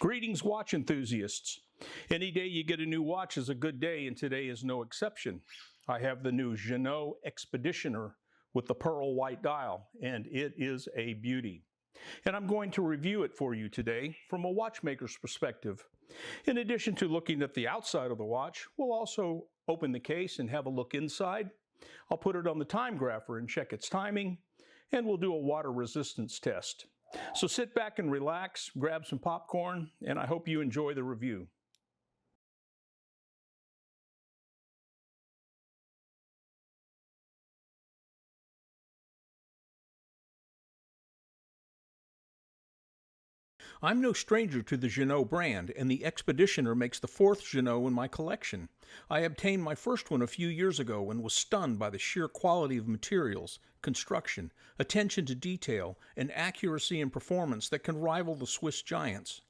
Greetings, watch enthusiasts. Any day you get a new watch is a good day, and today is no exception. I have the new Ginault Expeditioner with the pearl white dial, and it is a beauty. And I'm going to review it for you today from a watchmaker's perspective. In addition to looking at the outside of the watch, we'll also open the case and have a look inside. I'll put it on the time grapher and check its timing, and we'll do a water resistance test. So sit back and relax, grab some popcorn, and I hope you enjoy the review. I'm no stranger to the Ginault brand, and the Expeditioner makes the fourth Ginault in my collection. I obtained my first one a few years ago and was stunned by the sheer quality of materials, construction, attention to detail, and accuracy and performance that can rival the Swiss giants.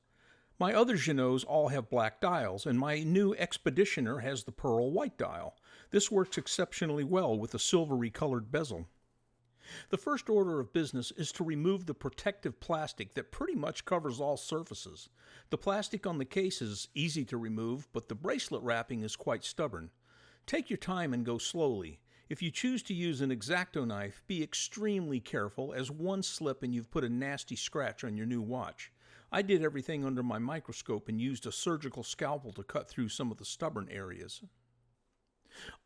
My other Ginauds all have black dials, and my new Expeditioner has the pearl white dial. This works exceptionally well with the silvery colored bezel. The first order of business is to remove the protective plastic that pretty much covers all surfaces. The plastic on the case is easy to remove, but the bracelet wrapping is quite stubborn. Take your time and go slowly. If you choose to use an X-Acto knife, be extremely careful, as one slip and you've put a nasty scratch on your new watch. I did everything under my microscope and used a surgical scalpel to cut through some of the stubborn areas.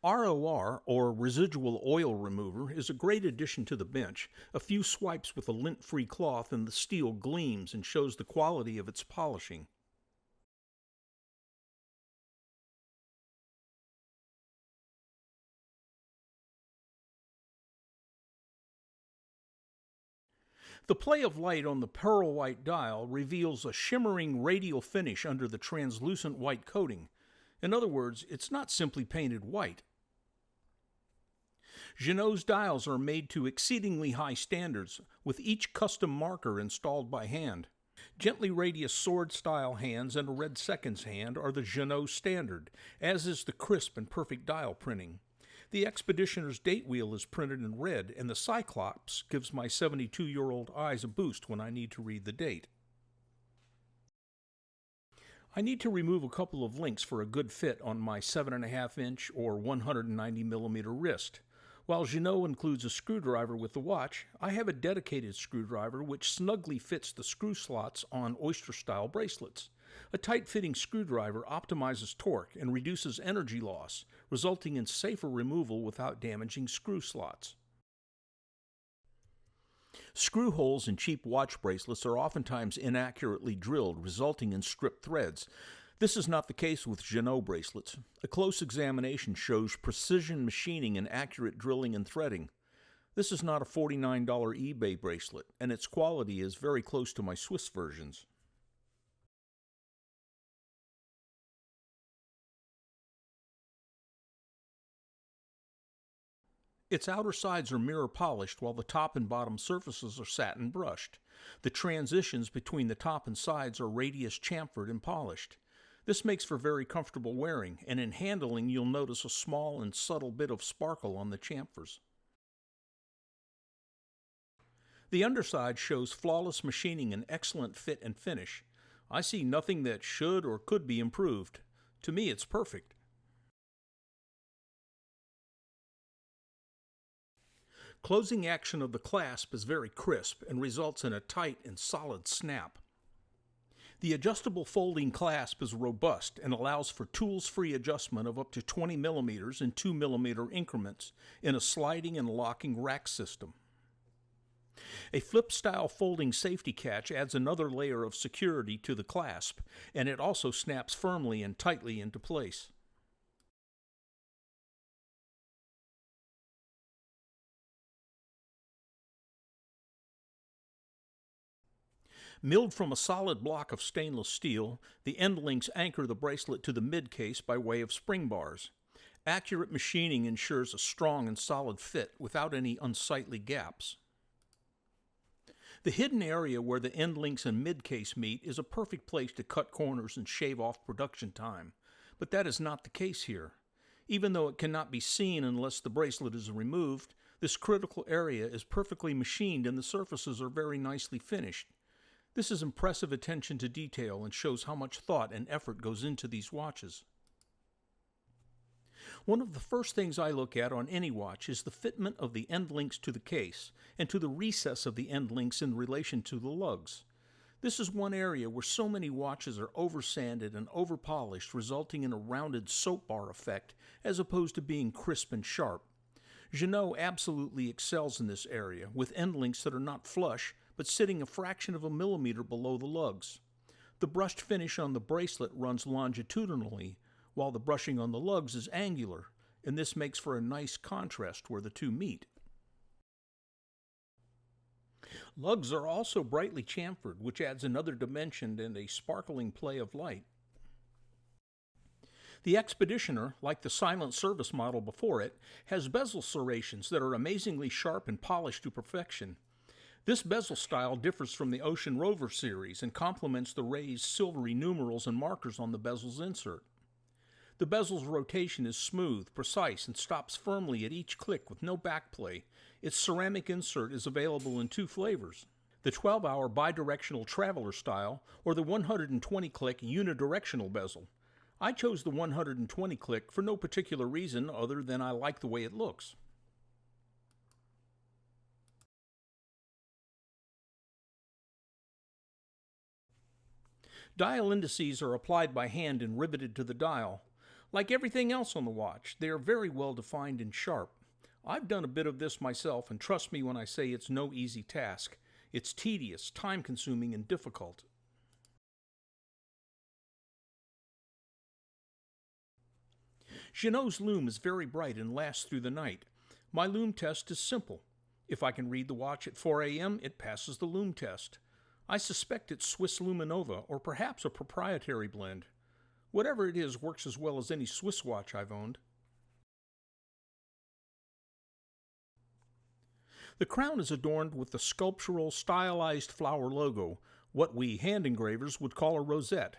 ROR, or residual oil remover, is a great addition to the bench. A few swipes with a lint-free cloth and the steel gleams and shows the quality of its polishing. The play of light on the pearl white dial reveals a shimmering radial finish under the translucent white coating. In other words, it's not simply painted white. Ginault's dials are made to exceedingly high standards, with each custom marker installed by hand. Gently radius sword-style hands and a red seconds hand are the Ginault standard, as is the crisp and perfect dial printing. The Expeditioner's date wheel is printed in red, and the Cyclops gives my 72-year-old eyes a boost when I need to read the date. I need to remove a couple of links for a good fit on my 7.5-inch or 190mm wrist. While Ginault includes a screwdriver with the watch, I have a dedicated screwdriver which snugly fits the screw slots on oyster-style bracelets. A tight-fitting screwdriver optimizes torque and reduces energy loss, resulting in safer removal without damaging screw slots. Screw holes in cheap watch bracelets are oftentimes inaccurately drilled, resulting in stripped threads. This is not the case with Ginault bracelets. A close examination shows precision machining and accurate drilling and threading. This is not a $49 eBay bracelet, and its quality is very close to my Swiss versions. Its outer sides are mirror polished while the top and bottom surfaces are satin brushed. The transitions between the top and sides are radius chamfered and polished. This makes for very comfortable wearing, and in handling you'll notice a small and subtle bit of sparkle on the chamfers. The underside shows flawless machining and excellent fit and finish. I see nothing that should or could be improved. To me, it's perfect. Closing action of the clasp is very crisp and results in a tight and solid snap. The adjustable folding clasp is robust and allows for tools-free adjustment of up to 20mm in 2mm increments in a sliding and locking rack system. A flip-style folding safety catch adds another layer of security to the clasp, and it also snaps firmly and tightly into place. Milled from a solid block of stainless steel, the end links anchor the bracelet to the mid-case by way of spring bars. Accurate machining ensures a strong and solid fit without any unsightly gaps. The hidden area where the end links and mid-case meet is a perfect place to cut corners and shave off production time, but that is not the case here. Even though it cannot be seen unless the bracelet is removed, this critical area is perfectly machined and the surfaces are very nicely finished. This is impressive attention to detail and shows how much thought and effort goes into these watches. One of the first things I look at on any watch is the fitment of the end links to the case and to the recess of the end links in relation to the lugs. This is one area where so many watches are oversanded and overpolished, resulting in a rounded soap bar effect as opposed to being crisp and sharp. Ginault absolutely excels in this area, with end links that are not flush, but sitting a fraction of a millimeter below the lugs. The brushed finish on the bracelet runs longitudinally, while the brushing on the lugs is angular, and this makes for a nice contrast where the two meet. Lugs are also brightly chamfered, which adds another dimension and a sparkling play of light. The Expeditioner, like the silent service model before it, has bezel serrations that are amazingly sharp and polished to perfection. This bezel style differs from the Ocean Rover series and complements the raised silvery numerals and markers on the bezel's insert. The bezel's rotation is smooth, precise, and stops firmly at each click with no backplay. Its ceramic insert is available in two flavors: the 12-hour bidirectional traveler style or the 120-click unidirectional bezel. I chose the 120-click for no particular reason other than I like the way it looks. Dial indices are applied by hand and riveted to the dial. Like everything else on the watch, they are very well defined and sharp. I've done a bit of this myself, and trust me when I say it's no easy task. It's tedious, time-consuming, and difficult. Ginault's lume is very bright and lasts through the night. My lume test is simple. If I can read the watch at 4 a.m., it passes the lume test. I suspect it's Swiss Luminova, or perhaps a proprietary blend. Whatever it is works as well as any Swiss watch I've owned. The crown is adorned with the sculptural, stylized flower logo, what we hand engravers would call a rosette.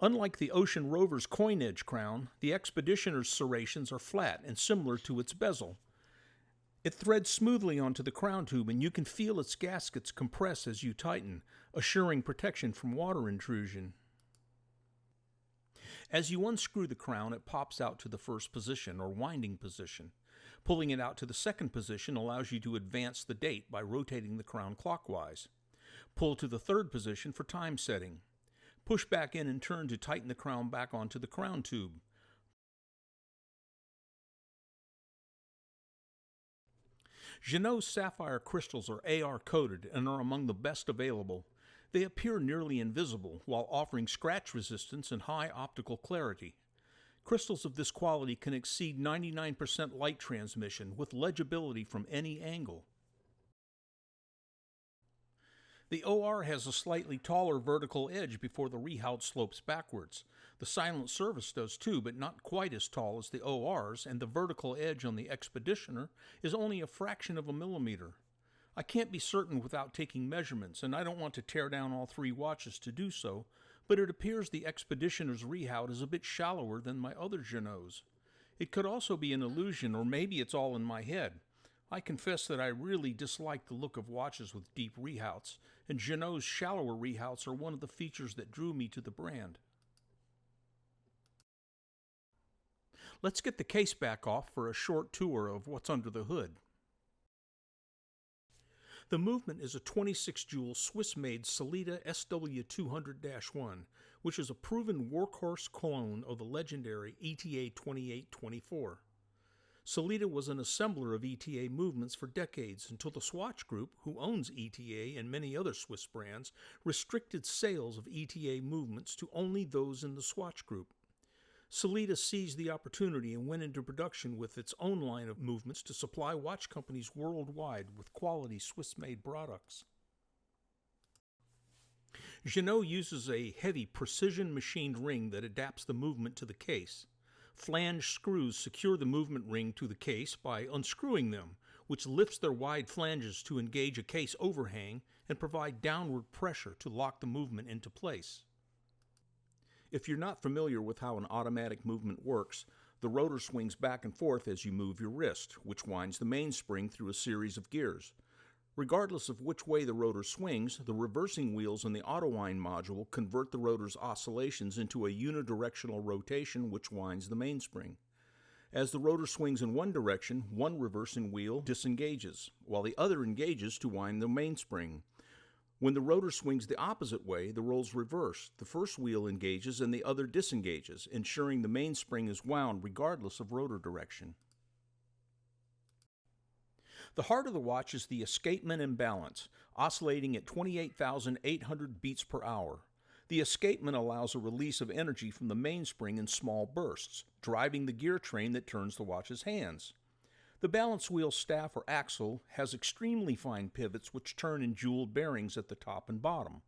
Unlike the Ocean Rover's coin edge crown, the Expeditioner's serrations are flat and similar to its bezel. It threads smoothly onto the crown tube, and you can feel its gaskets compress as you tighten, assuring protection from water intrusion. As you unscrew the crown, it pops out to the first position, or winding position. Pulling it out to the second position allows you to advance the date by rotating the crown clockwise. Pull to the third position for time setting. Push back in and turn to tighten the crown back onto the crown tube. Ginault's sapphire crystals are AR coated and are among the best available. They appear nearly invisible while offering scratch resistance and high optical clarity. Crystals of this quality can exceed 99% light transmission with legibility from any angle. The OR has a slightly taller vertical edge before the rehaut slopes backwards. The silent service does too, but not quite as tall as the ORs, and the vertical edge on the Expeditioner is only a fraction of a millimeter. I can't be certain without taking measurements, and I don't want to tear down all three watches to do so, but it appears the Expeditioner's rehaut is a bit shallower than my other Ginaults. It could also be an illusion, or maybe it's all in my head. I confess that I really dislike the look of watches with deep rehouts, and Ginault's shallower rehouts are one of the features that drew me to the brand. Let's get the case back off for a short tour of what's under the hood. The movement is a 26-jewel Swiss-made Sellita SW200-1, which is a proven workhorse clone of the legendary ETA 2824. Sellita was an assembler of ETA movements for decades until the Swatch Group, who owns ETA and many other Swiss brands, restricted sales of ETA movements to only those in the Swatch Group. Sellita seized the opportunity and went into production with its own line of movements to supply watch companies worldwide with quality Swiss-made products. Ginault uses a heavy precision-machined ring that adapts the movement to the case. Flange screws secure the movement ring to the case by unscrewing them, which lifts their wide flanges to engage a case overhang and provide downward pressure to lock the movement into place. If you're not familiar with how an automatic movement works, the rotor swings back and forth as you move your wrist, which winds the mainspring through a series of gears. Regardless of which way the rotor swings, the reversing wheels in the auto-wind module convert the rotor's oscillations into a unidirectional rotation which winds the mainspring. As the rotor swings in one direction, one reversing wheel disengages, while the other engages to wind the mainspring. When the rotor swings the opposite way, the roles reverse. The first wheel engages and the other disengages, ensuring the mainspring is wound regardless of rotor direction. The heart of the watch is the escapement and balance, oscillating at 28,800 beats per hour. The escapement allows a release of energy from the mainspring in small bursts, driving the gear train that turns the watch's hands. The balance wheel staff or axle has extremely fine pivots which turn in jeweled bearings at the top and bottom.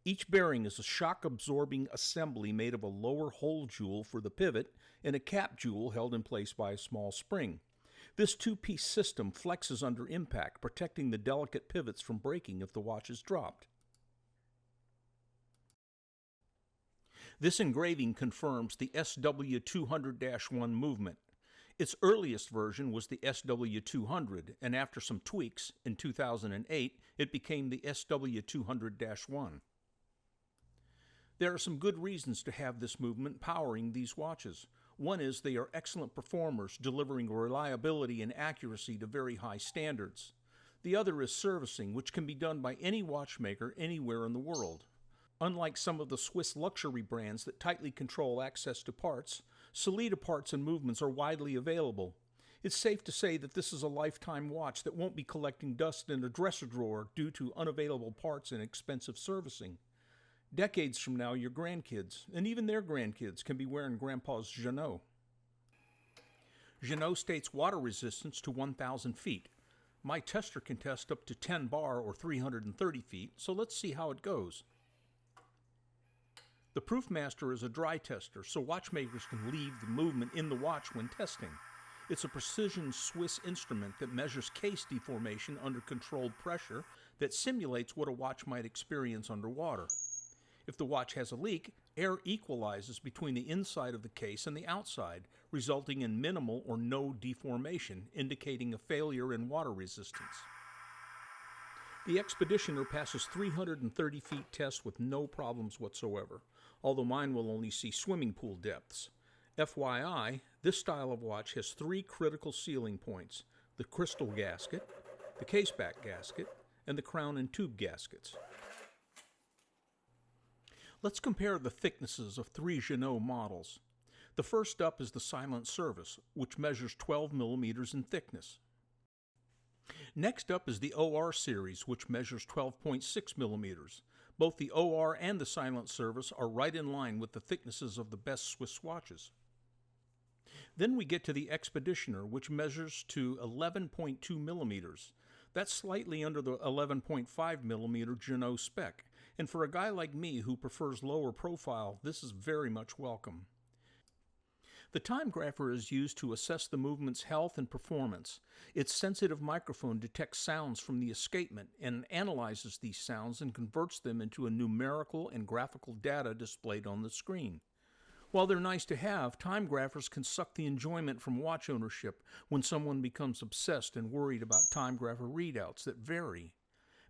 Each bearing is a shock-absorbing assembly made of a lower hole jewel for the pivot and a cap jewel held in place by a small spring. This two-piece system flexes under impact, protecting the delicate pivots from breaking if the watch is dropped. This engraving confirms the SW200-1 movement. Its earliest version was the SW200, and after some tweaks, in 2008, it became the SW200-1. There are some good reasons to have this movement powering these watches. One is they are excellent performers, delivering reliability and accuracy to very high standards. The other is servicing, which can be done by any watchmaker anywhere in the world. Unlike some of the Swiss luxury brands that tightly control access to parts, Sellita parts and movements are widely available. It's safe to say that this is a lifetime watch that won't be collecting dust in a dresser drawer due to unavailable parts and expensive servicing. Decades from now, your grandkids, and even their grandkids, can be wearing Grandpa's Ginault. Ginault states water resistance to 1,000 feet. My tester can test up to 10 bar or 330 feet, so let's see how it goes. The Proofmaster is a dry tester, so watchmakers can leave the movement in the watch when testing. It's a precision Swiss instrument that measures case deformation under controlled pressure that simulates what a watch might experience underwater. If the watch has a leak, air equalizes between the inside of the case and the outside, resulting in minimal or no deformation, indicating a failure in water resistance. The Expeditioner passes 330 feet test with no problems whatsoever, although mine will only see swimming pool depths. FYI, this style of watch has 3 critical sealing points: the crystal gasket, the caseback gasket, and the crown and tube gaskets. Let's compare the thicknesses of 3 Ginault models. The first up is the Silent Service, which measures 12 millimeters in thickness. Next up is the OR series, which measures 12.6 millimeters. Both the OR and the Silent Service are right in line with the thicknesses of the best Swiss watches. Then we get to the Expeditioner, which measures to 11.2 millimeters. That's slightly under the 11.5 millimeter Ginault spec, and for a guy like me who prefers lower profile, this is very much welcome. The time grapher is used to assess the movement's health and performance. Its sensitive microphone detects sounds from the escapement and analyzes these sounds and converts them into a numerical and graphical data displayed on the screen. While they're nice to have, time graphers can suck the enjoyment from watch ownership when someone becomes obsessed and worried about time grapher readouts that vary.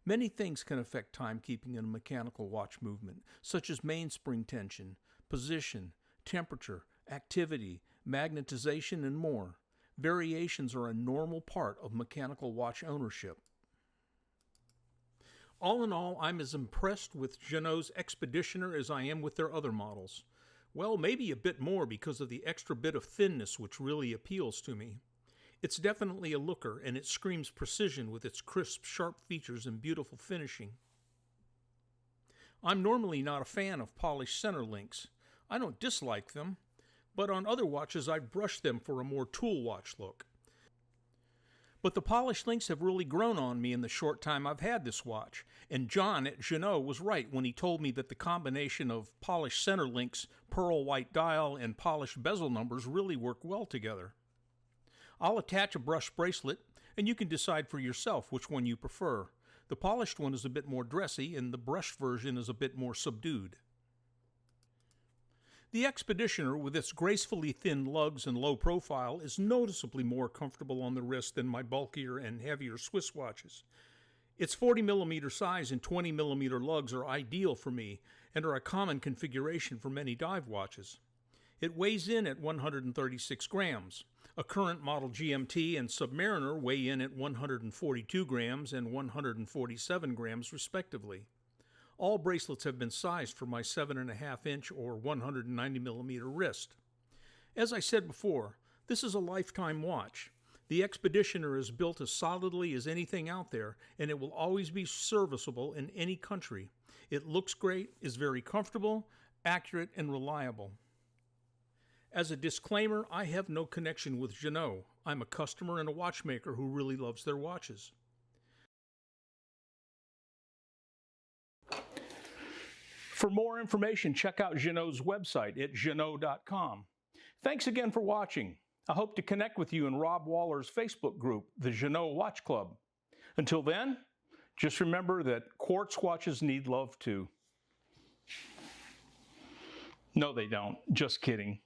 Many things can affect timekeeping in a mechanical watch movement, such as mainspring tension, position, temperature, activity, magnetization, and more. Variations are a normal part of mechanical watch ownership. All in all, I'm as impressed with Ginault's Expeditioner as I am with their other models. Well, maybe a bit more because of the extra bit of thinness which really appeals to me. It's definitely a looker, and it screams precision with its crisp, sharp features and beautiful finishing. I'm normally not a fan of polished center links. I don't dislike them, but on other watches I've brushed them for a more tool watch look. But the polished links have really grown on me in the short time I've had this watch, and John at Ginault was right when he told me that the combination of polished center links, pearl white dial, and polished bezel numbers really work well together. I'll attach a brushed bracelet, and you can decide for yourself which one you prefer. The polished one is a bit more dressy, and the brushed version is a bit more subdued. The Expeditioner, with its gracefully thin lugs and low profile, is noticeably more comfortable on the wrist than my bulkier and heavier Swiss watches. Its 40mm size and 20mm lugs are ideal for me and are a common configuration for many dive watches. It weighs in at 136 grams. A current model GMT and Submariner weigh in at 142 grams and 147 grams respectively. All bracelets have been sized for my 7.5-inch or 190mm wrist. As I said before, this is a lifetime watch. The Expeditioner is built as solidly as anything out there, and it will always be serviceable in any country. It looks great, is very comfortable, accurate, and reliable. As a disclaimer, I have no connection with Ginault. I'm a customer and a watchmaker who really loves their watches. For more information, check out Ginault's website at ginault.com. Thanks again for watching. I hope to connect with you in Rob Waller's Facebook group, the Ginault Watch Club. Until then, just remember that quartz watches need love too. No, they don't. Just kidding.